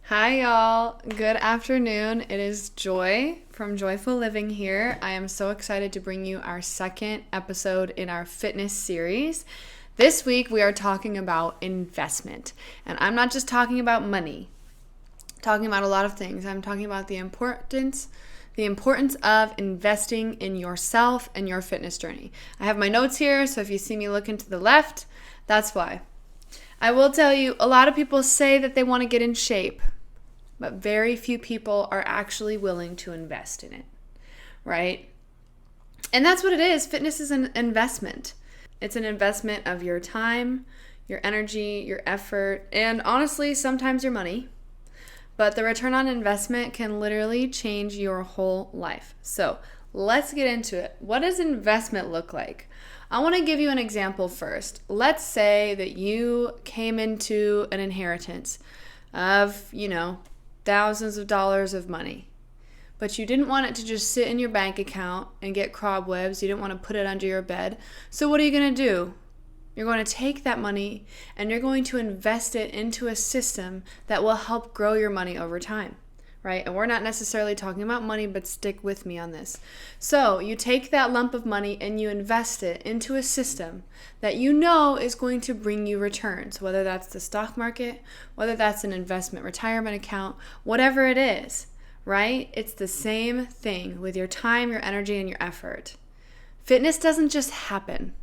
Hi, y'all. Good afternoon. It is Joy from Joyful Living here. I am so excited to bring you our second episode in our fitness series. This week, we are talking about investment. And I'm not just talking about money, I'm talking about a lot of things. I'm talking about the importance of investing in yourself and your fitness journey. I have my notes here, so if you see me looking to the left, that's why. I will tell you, a lot of people say that they want to get in shape, but very few people are actually willing to invest in it, right? And that's what it is. Fitness is an investment. It's an investment of your time, your energy, your effort, and honestly, sometimes your money. But the return on investment can literally change your whole life. So let's get into it. What does investment look like? I want to give you an example first. Let's say that you came into an inheritance of, thousands of dollars of money, but you didn't want it to just sit in your bank account and get cobwebs. You didn't want to put it under your bed. So what are you going to do? You're going to take that money and you're going to invest it into a system that will help grow your money over time, right? And we're not necessarily talking about money, but stick with me on this. So you take that lump of money and you invest it into a system that you know is going to bring you returns, whether that's the stock market, whether that's an investment retirement account, whatever it is, right? It's the same thing with your time, your energy, and your effort. Fitness doesn't just happen.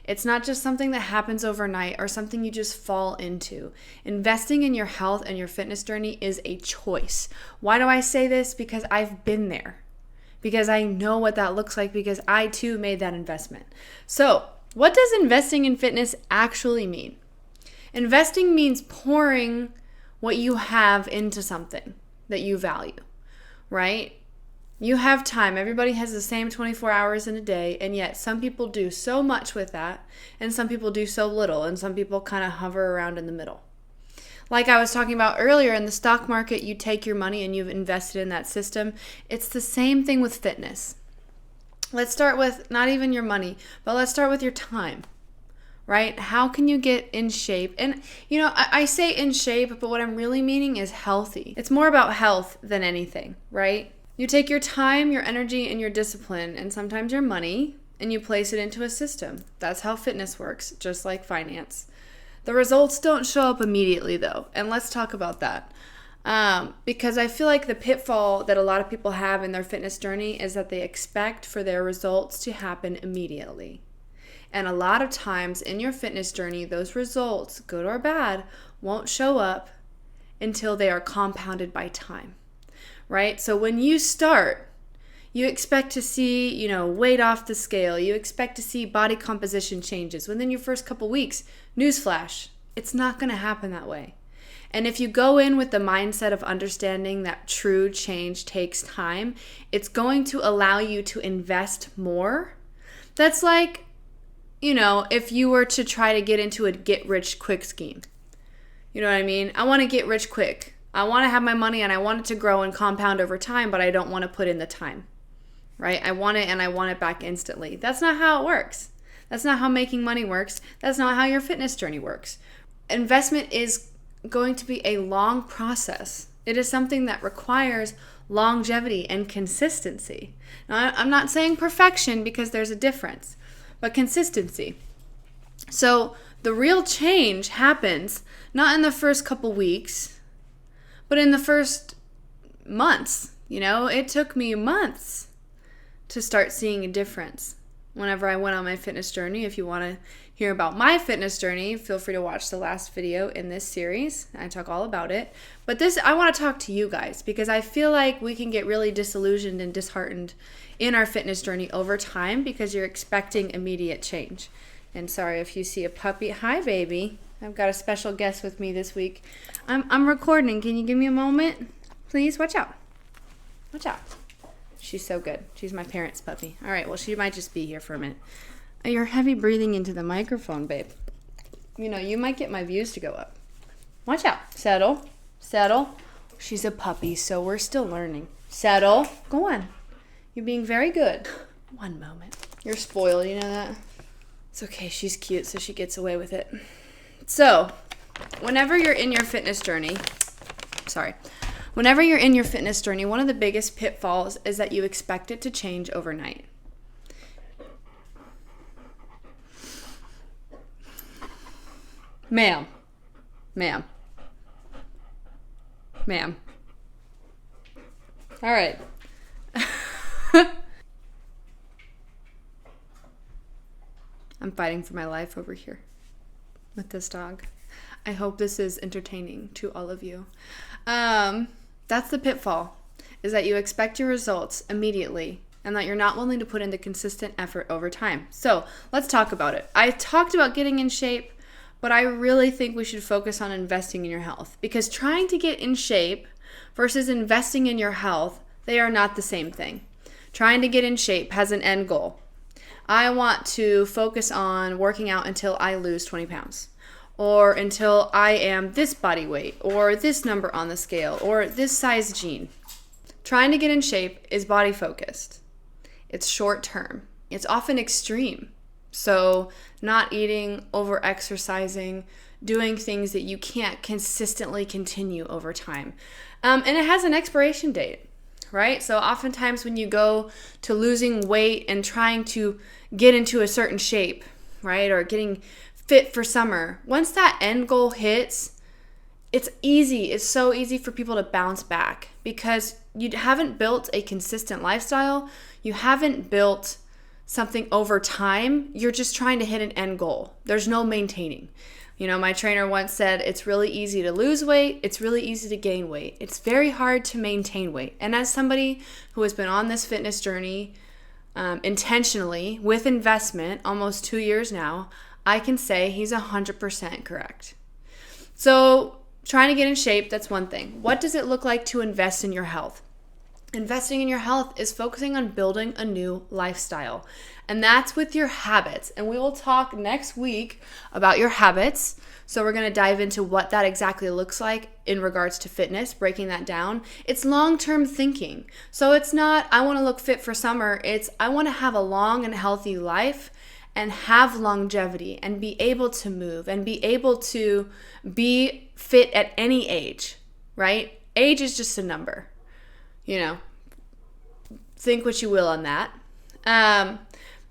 It's not just something that happens overnight or something you just fall into. Investing in your health and your fitness journey is a choice. Why do I say this? Because I've been there. Because I know what that looks like, because I too made that investment. So, what does investing in fitness actually mean? Investing means pouring what you have into something that you value, right? You have time. Everybody has the same 24 hours in a day, and yet some people do so much with that, and some people do so little, and some people kind of hover around in the middle. Like I was talking about earlier, in the stock market, you take your money and you've invested in that system. It's the same thing with fitness. Let's start with not even your money, but let's start with your time, right? How can you get in shape? And, I say in shape, but what I'm really meaning is healthy. It's more about health than anything, right? You take your time, your energy, and your discipline, and sometimes your money, and you place it into a system. That's how fitness works, just like finance. The results don't show up immediately, though, and let's talk about that. Because I feel like the pitfall that a lot of people have in their fitness journey is that they expect for their results to happen immediately. And a lot of times in your fitness journey, those results, good or bad, won't show up until they are compounded by time. Right? So when you start, you expect to see, weight off the scale. You expect to see body composition changes within your first couple weeks. Newsflash, it's not going to happen that way. And if you go in with the mindset of understanding that true change takes time, it's going to allow you to invest more. That's like, if you were to try to get into a get-rich-quick scheme. You know what I mean? I want to get rich quick. I want to have my money and I want it to grow and compound over time, but I don't want to put in the time, right? I want it and I want it back instantly. That's not how it works. That's not how making money works. That's not how your fitness journey works. Investment is going to be a long process. It is something that requires longevity and consistency. Now, I'm not saying perfection because there's a difference, but consistency. So the real change happens not in the first couple weeks, but in the first months. It took me months to start seeing a difference whenever I went on my fitness journey. If you want to hear about my fitness journey, feel free to watch the last video in this series. I talk all about it. But I want to talk to you guys because I feel like we can get really disillusioned and disheartened in our fitness journey over time because you're expecting immediate change. And sorry if you see a puppy. Hi, baby. I've got a special guest with me this week. I'm recording. Can you give me a moment? Please? Watch out. Watch out. She's so good. She's my parents' puppy. All right, well, she might just be here for a minute. You're heavy breathing into the microphone, babe. You might get my views to go up. Watch out. Settle. Settle. She's a puppy, so we're still learning. Settle. Go on. You're being very good. One moment. You're spoiled, you know that? It's okay. She's cute, so she gets away with it. So, whenever you're in your fitness journey, Sorry. Whenever you're in your fitness journey, one of the biggest pitfalls is that you expect it to change overnight. Ma'am. All right. I'm fighting for my life over here with this dog. I hope this is entertaining to all of you. That's the pitfall, is that you expect your results immediately and that you're not willing to put in the consistent effort over time. So let's talk about it. I talked about getting in shape, but I really think we should focus on investing in your health, because trying to get in shape versus investing in your health, they are not the same thing. Trying to get in shape has an end goal. I want to focus on working out until I lose 20 pounds, or until I am this body weight, or this number on the scale, or this size jean. Trying to get in shape is body focused. It's short term. It's often extreme. So not eating, over exercising, doing things that you can't consistently continue over time. And it has an expiration date, right? So oftentimes when you go to losing weight and trying to get into a certain shape, right, or getting fit for summer, once that end goal hits, it's easy. It's so easy for people to bounce back because you haven't built a consistent lifestyle. You haven't built something over time. You're just trying to hit an end goal. There's no maintaining. You know, my trainer once said, it's really easy to lose weight. It's really easy to gain weight. It's very hard to maintain weight. And as somebody who has been on this fitness journey intentionally with investment almost 2 years now, I can say he's 100% correct. So trying to get in shape, that's one thing. What does it look like to invest in your health? Investing in your health is focusing on building a new lifestyle. And that's with your habits. And we will talk next week about your habits. So we're going to dive into what that exactly looks like in regards to fitness, breaking that down. It's long-term thinking. So it's not, I want to look fit for summer. It's, I want to have a long and healthy life and have longevity and be able to move and be able to be fit at any age, right? Age is just a number. You know, think what you will on that.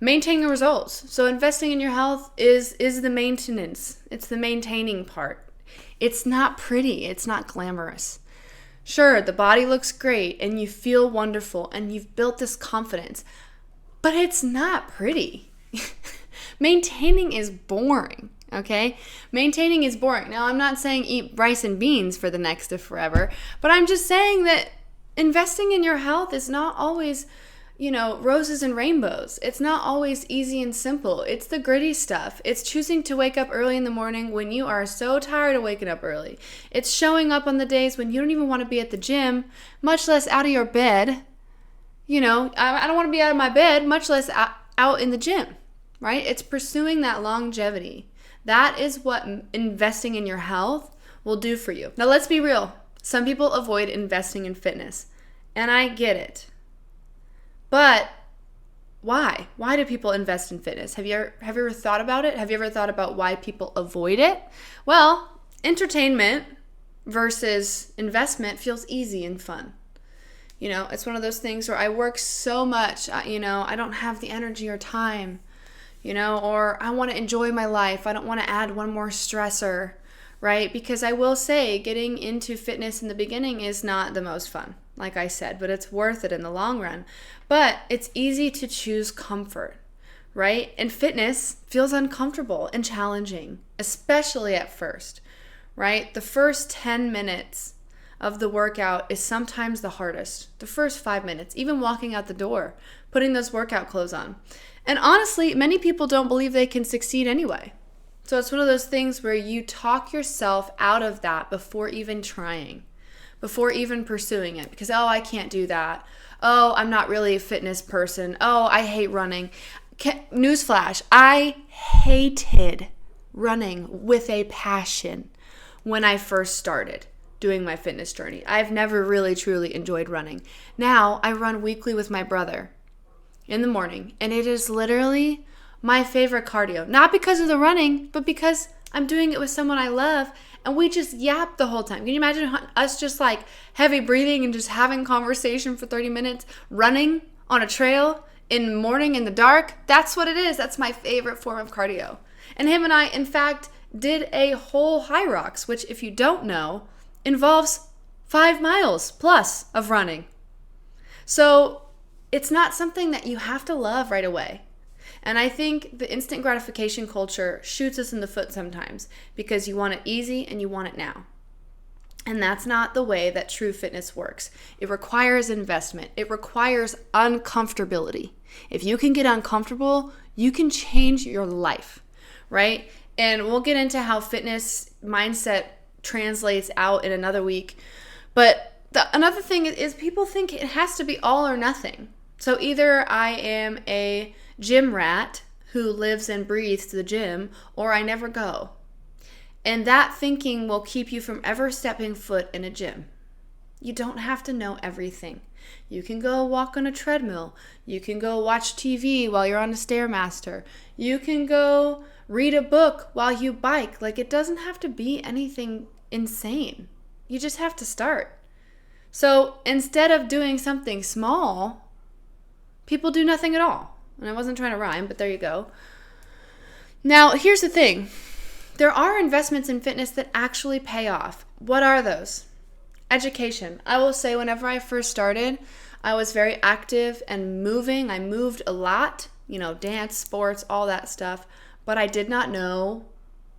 Maintaining results. So investing in your health is the maintenance. It's the maintaining part. It's not pretty. It's not glamorous. Sure, the body looks great and you feel wonderful and you've built this confidence, but it's not pretty. Maintaining is boring. Okay? Maintaining is boring. Now, I'm not saying eat rice and beans for the next of forever, but I'm just saying that investing in your health is not always, roses and rainbows. It's not always easy and simple. It's the gritty stuff. It's choosing to wake up early in the morning when you are so tired of waking up early. It's showing up on the days when you don't even want to be at the gym, much less out of your bed. I don't want to be out of my bed, much less out in the gym, right? It's pursuing that longevity. That is what investing in your health will do for you. Now, let's be real. Some people avoid investing in fitness, and I get it. But why? Why do people invest in fitness? Have you ever thought about it? Have you ever thought about why people avoid it? Well, entertainment versus investment feels easy and fun. It's one of those things where I work so much, I don't have the energy or time, or I want to enjoy my life. I don't want to add one more stressor. Right? Because I will say getting into fitness in the beginning is not the most fun, like I said, but it's worth it in the long run. But it's easy to choose comfort, right? And fitness feels uncomfortable and challenging, especially at first, right? The first 10 minutes of the workout is sometimes the hardest. The first 5 minutes, even walking out the door, putting those workout clothes on. And honestly, many people don't believe they can succeed anyway. So it's one of those things where you talk yourself out of that before even trying, before even pursuing it. Because, I can't do that. Oh, I'm not really a fitness person. Oh, I hate running. Newsflash, I hated running with a passion when I first started doing my fitness journey. I've never really truly enjoyed running. Now I run weekly with my brother in the morning, and it is literally my favorite cardio. Not because of the running, but because I'm doing it with someone I love, and we just yap the whole time. Can you imagine us just like heavy breathing and just having conversation for 30 minutes, running on a trail in the morning in the dark? That's what it is. That's my favorite form of cardio. And him and I, in fact, did a whole High Rocks, which if you don't know, involves 5 miles plus of running. So it's not something that you have to love right away. And I think the instant gratification culture shoots us in the foot sometimes because you want it easy and you want it now. And that's not the way that true fitness works. It requires investment. It requires uncomfortability. If you can get uncomfortable, you can change your life, right? And we'll get into how fitness mindset translates out in another week. But another thing is people think it has to be all or nothing. So either I am a gym rat who lives and breathes the gym, or I never go. And that thinking will keep you from ever stepping foot in a gym. You don't have to know everything. You can go walk on a treadmill. You can go watch TV while you're on a Stairmaster. You can go read a book while you bike. Like, it doesn't have to be anything insane. You just have to start. So instead of doing something small, people do nothing at all. And I wasn't trying to rhyme, but there you go. Now, here's the thing. There are investments in fitness that actually pay off. What are those? Education. I will say whenever I first started, I was very active and moving. I moved a lot, dance, sports, all that stuff. But I did not know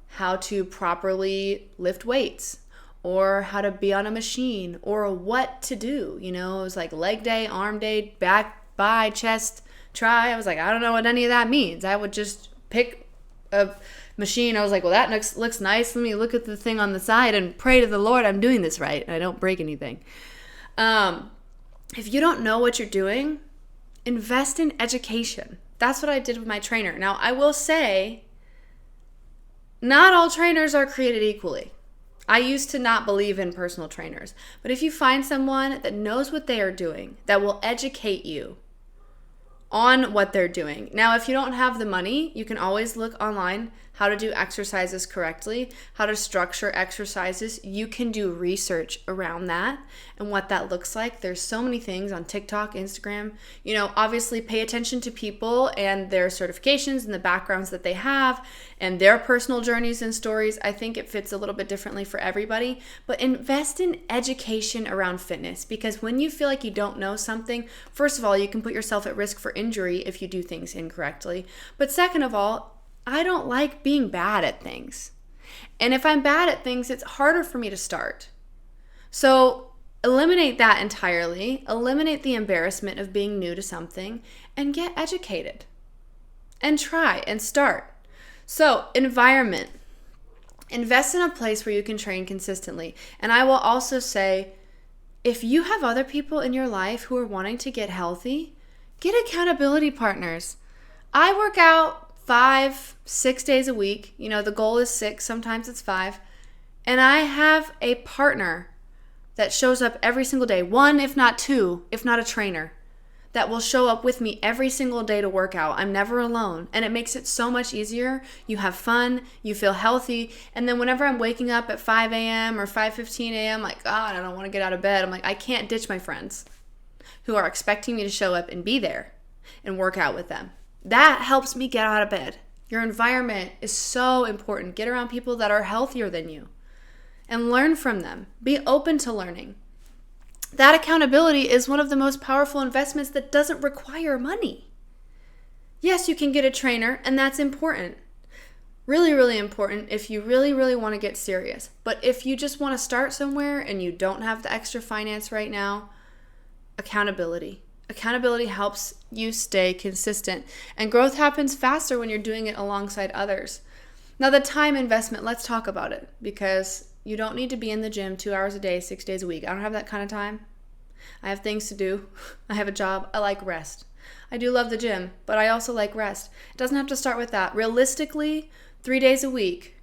how to properly lift weights or how to be on a machine or what to do. It was like leg day, arm day, back, bi, chest, try. I was like, I don't know what any of that means. I would just pick a machine. I was like, well, that looks nice. Let me look at the thing on the side and pray to the Lord I'm doing this right and I don't break anything. If you don't know what you're doing, invest in education. That's what I did with my trainer. Now, I will say, not all trainers are created equally. I used to not believe in personal trainers. But if you find someone that knows what they are doing, that will educate you on what they're doing. Now, if you don't have the money, you can always look online how to do exercises correctly, how to structure exercises. You can do research around that and what that looks like. There's so many things on TikTok, Instagram. Obviously pay attention to people and their certifications and the backgrounds that they have and their personal journeys and stories. I think it fits a little bit differently for everybody, but invest in education around fitness, because when you feel like you don't know something, first of all, you can put yourself at risk for injury if you do things incorrectly. But second of all, I don't like being bad at things. And if I'm bad at things, it's harder for me to start. So eliminate that entirely. Eliminate the embarrassment of being new to something and get educated. And try and start. So environment. Invest in a place where you can train consistently. And I will also say, if you have other people in your life who are wanting to get healthy, get accountability partners. I work out 5-6 days a week. The goal is 6, sometimes it's 5. And I have a partner that shows up every single day, 1, if not 2, if not a trainer, that will show up with me every single day to work out. I'm never alone. And it makes it so much easier. You have fun, you feel healthy. And then whenever I'm waking up at 5 a.m. or 5:15 a.m., like, God, I don't want to get out of bed. I'm like, I can't ditch my friends who are expecting me to show up and be there and work out with them. That helps me get out of bed. Your environment is so important. Get around people that are healthier than you and learn from them. Be open to learning. That accountability is one of the most powerful investments that doesn't require money. Yes, you can get a trainer, and that's important. Really, really important if you really, really want to get serious. But if you just want to start somewhere and you don't have the extra finance right now, accountability. Accountability helps you stay consistent, and growth happens faster when you're doing it alongside others. Now, the time investment, let's talk about it, because you don't need to be in the gym 2 hours a day, 6 days a week. I don't have that kind of time. I have things to do. I have a job. I like rest. I do love the gym, but I also like rest. It doesn't have to start with that. Realistically, 3 days a week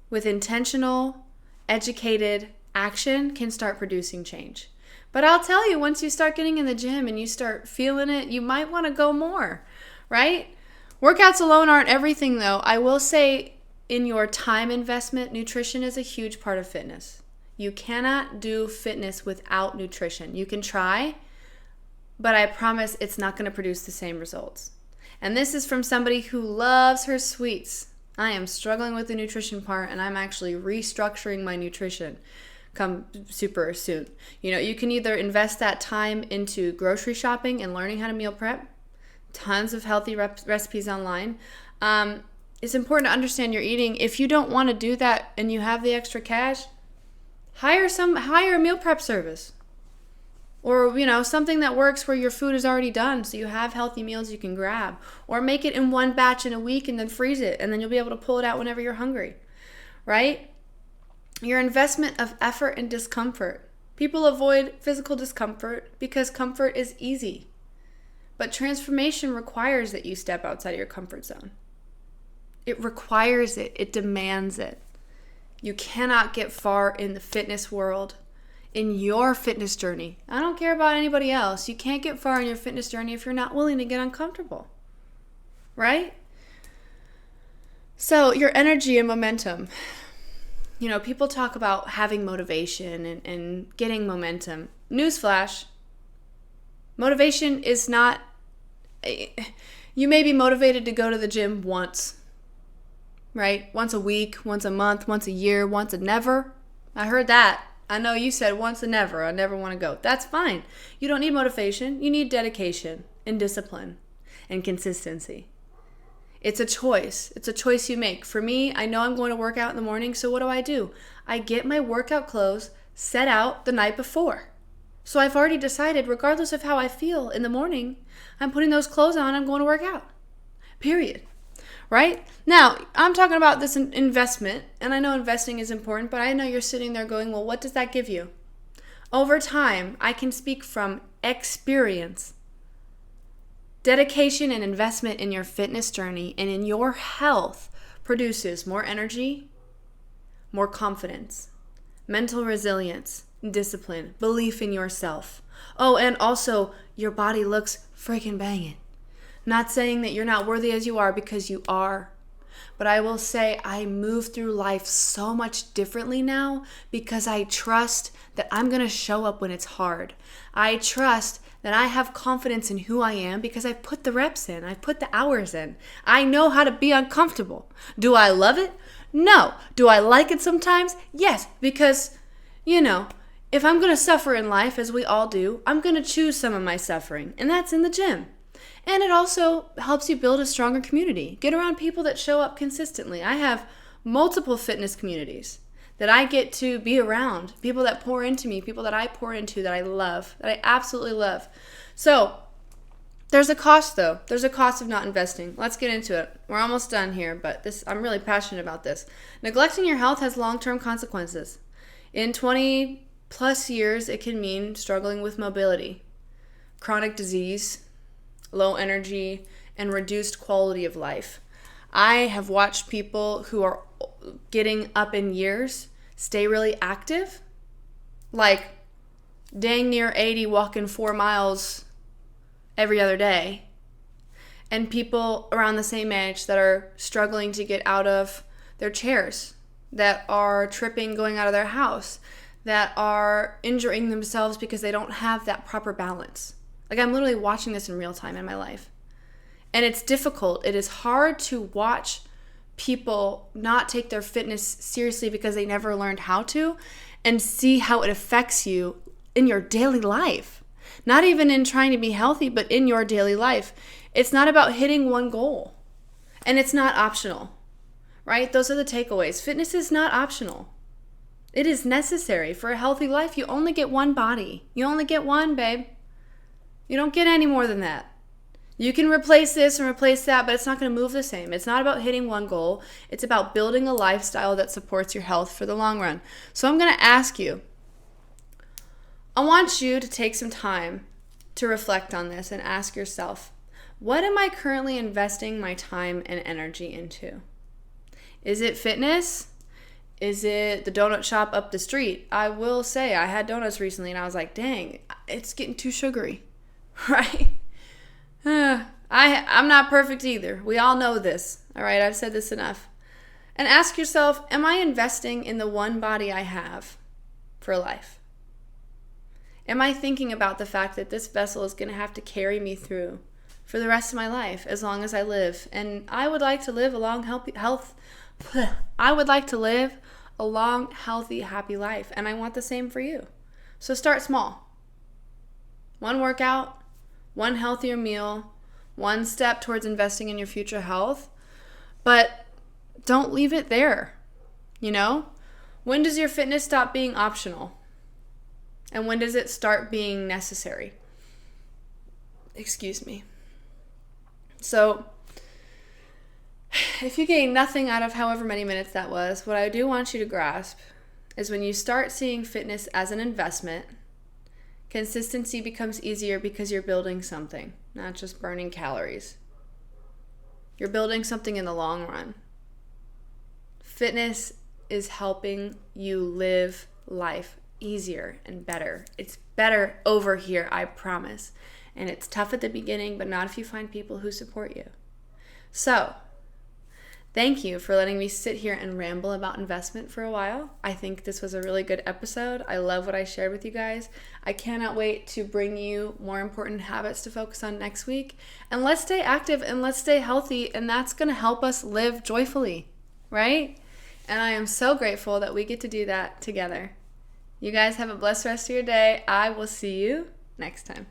with intentional, educated action can start producing change. But I'll tell you, once you start getting in the gym and you start feeling it, you might want to go more, right? Workouts alone aren't everything, though. I will say in your time investment, nutrition is a huge part of fitness. You cannot do fitness without nutrition. You can try, but I promise it's not going to produce the same results. And this is from somebody who loves her sweets. I am struggling with the nutrition part, and I'm actually restructuring my nutrition come super soon. You can either invest that time into grocery shopping and learning how to meal prep, tons of healthy recipes online. It's important to understand your eating. If you don't want to do that and you have the extra cash, hire a meal prep service. Or, something that works where your food is already done so you have healthy meals you can grab. Or make it in one batch in a week and then freeze it, and then you'll be able to pull it out whenever you're hungry, right? Your investment of effort and discomfort. People avoid physical discomfort because comfort is easy. But transformation requires that you step outside of your comfort zone. It requires it. It demands it. You cannot get far in the fitness world, in your fitness journey. I don't care about anybody else. You can't get far in your fitness journey if you're not willing to get uncomfortable, right? So your energy and momentum. People talk about having motivation and getting momentum. Newsflash, motivation is not, you may be motivated to go to the gym once, right? Once a week, once a month, once a year, once a never. I heard that. I know you said once a never. I never want to go. That's fine. You don't need motivation. You need dedication and discipline and consistency. It's a choice. It's a choice you make. For me, I know I'm going to work out in the morning, so what do? I get my workout clothes set out the night before. So I've already decided, regardless of how I feel in the morning, I'm putting those clothes on, I'm going to work out. Period. Right? Now, I'm talking about this investment, and I know investing is important, but I know you're sitting there going, well, what does that give you? Over time, I can speak from experience. Dedication and investment in your fitness journey and in your health produces more energy, more confidence, mental resilience, discipline, belief in yourself. Oh, and also your body looks freaking banging. Not saying that you're not worthy as you are, because you are. But I will say I move through life so much differently now because I trust that I'm going to show up when it's hard. I trust that I have confidence in who I am because I've put the reps in. I've put the hours in. I know how to be uncomfortable. Do I love it? No. Do I like it sometimes? Yes, because, if I'm going to suffer in life, as we all do, I'm going to choose some of my suffering, and that's in the gym. And it also helps you build a stronger community. Get around people that show up consistently. I have multiple fitness communities that I get to be around. People that pour into me, people that I pour into, that I love, that I absolutely love. So there's a cost, though. There's a cost of not investing. Let's get into it. We're almost done here, but I'm really passionate about this. Neglecting your health has long-term consequences. In 20 plus years, it can mean struggling with mobility, chronic disease, low energy, and reduced quality of life. I have watched people who are getting up in years stay really active, like dang near 80, walking 4 miles every other day, and people around the same age that are struggling to get out of their chairs, that are tripping going out of their house, that are injuring themselves because they don't have that proper balance. Like, I'm literally watching this in real time in my life. And it's difficult. It is hard to watch people not take their fitness seriously because they never learned how to, and see how it affects you in your daily life. Not even in trying to be healthy, but in your daily life. It's not about hitting one goal. And it's not optional, right? Those are the takeaways. Fitness is not optional. It is necessary for a healthy life. You only get one body. You only get one, babe. You don't get any more than that. You can replace this and replace that, but it's not going to move the same. It's not about hitting one goal. It's about building a lifestyle that supports your health for the long run. So I'm going to ask you, I want you to take some time to reflect on this and ask yourself, what am I currently investing my time and energy into? Is it fitness? Is it the donut shop up the street? I will say I had donuts recently and I was like, dang, it's getting too sugary. Right? I'm not perfect either. We all know this. All right, I've said this enough. And ask yourself, am I investing in the one body I have for life? Am I thinking about the fact that this vessel is going to have to carry me through for the rest of my life as long as I live? And I would like to live a long, healthy happy life. And I want the same for you. So start small. One workout, one healthier meal, one step towards investing in your future health. But don't leave it there. When does your fitness stop being optional? And when does it start being necessary? Excuse me. So, if you gain nothing out of however many minutes that was, what I do want you to grasp is when you start seeing fitness as an investment, consistency becomes easier because you're building something, not just burning calories. You're building something in the long run. Fitness is helping you live life easier and better. It's better over here, I promise. And it's tough at the beginning, but not if you find people who support you. So, thank you for letting me sit here and ramble about investment for a while. I think this was a really good episode. I love what I shared with you guys. I cannot wait to bring you more important habits to focus on next week. And let's stay active and let's stay healthy, and that's going to help us live joyfully, right? And I am so grateful that we get to do that together. You guys have a blessed rest of your day. I will see you next time.